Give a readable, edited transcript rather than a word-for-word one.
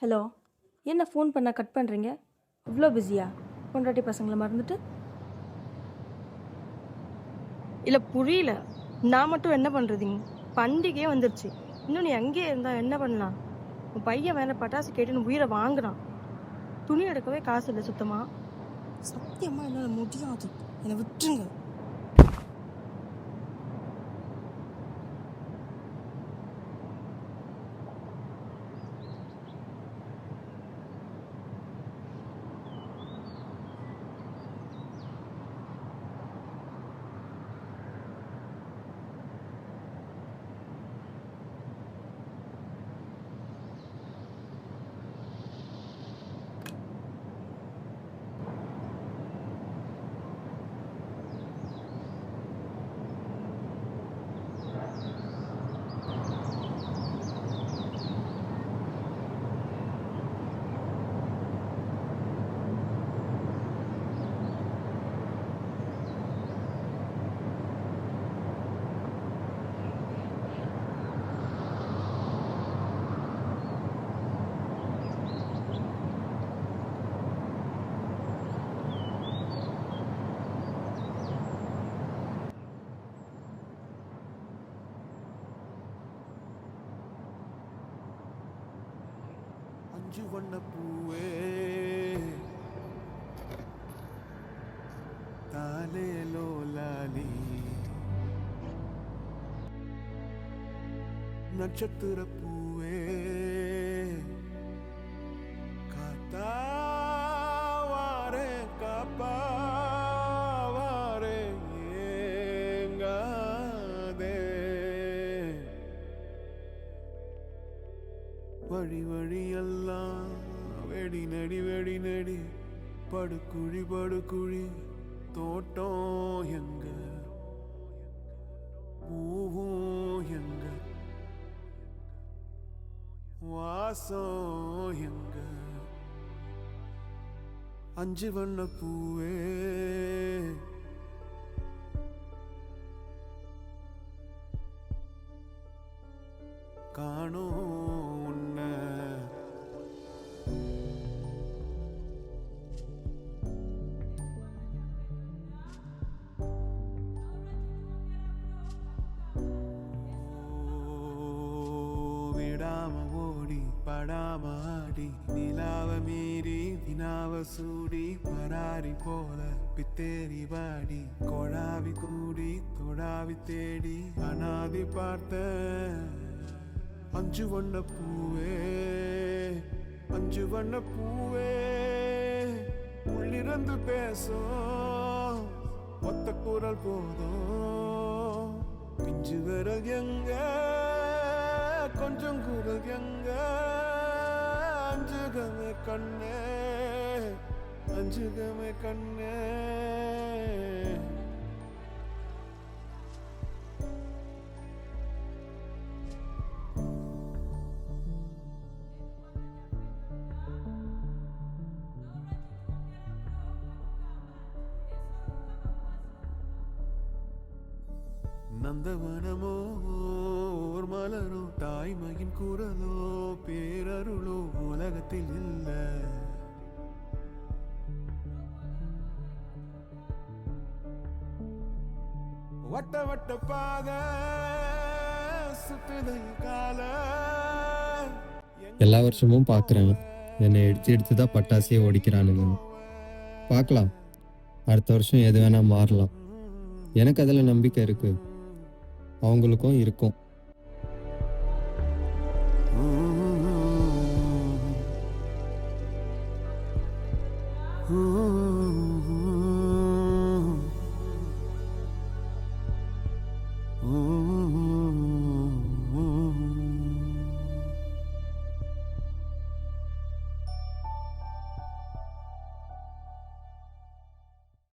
Hello. என்ன phone பண்ண cut பண்ணுறீங்க? இவ்வளோ பிஸியா? பொண்டாட்டி பசங்களை மறந்துட்டு? இல்லை புரியல. நான் மட்டும் என்ன பண்ணுறதுங்க? பண்டிகையே வந்துருச்சு. இன்னும் நீ அங்கேயே இருந்தா என்ன பண்ணலாம்? உன் பையன் வேற பட்டாசு கேட்டுன்னு உயிரை வாங்குறான். துணி எடுக்கவே காசு இல்லை சுத்தமா. சத்தியமா என்னால் முடியாது. என்னை விட்டுருங்க. அஞ்சு வண்ண பூவே தாலே லோலாலி நட்சத்திர பூவே காத்தாவாரே காப்பாவாரே ஏங்காதே வழி வழியெல்லாம் வெடி நடி வெடி நடி படுக்குழி படுக்குழி தோட்டம் எங்க பூவும் எங்க வாசம் எங்க அஞ்சு வண்ண பூவே காணோம் உன்னை விடாம ஓடி படாம ஆடி நிலாவ மீறி வினாவ சூடி பராரி போல பித்தேரி வாடி கொழாவி கூடி தொடாவி தேடி அனாதி பார்த்த அஞ்சு வண்ண பூவே அஞ்சு வண்ண பூவே உள்ளிருந்து பேசும் ஒத்த குரல் போதும் பிஞ்சு விரல் எங்க கொஞ்சம் குரல் எங்க அஞ்சுகமே கண்ணே அஞ்சுகமே கண்ணே நந்தவனமோ ஓர் மலரோ தாய்மையின் குரலோ பேரருளோ உலகத்தில் இல்ல வட்ட வட்ட பாத சுத்துதை கால எல்லா வருஷமும் பார்க்குறேன். என்னை எடுத்து எடுத்து தான் பட்டாசையே ஓடிக்கிறானுங்க. பார்க்கலாம், அடுத்த வருஷம் எது வேணால் மாறலாம். எனக்கு அதில் நம்பிக்கை இருக்குது, அவங்களுக்கும் இருக்கும். Ooh.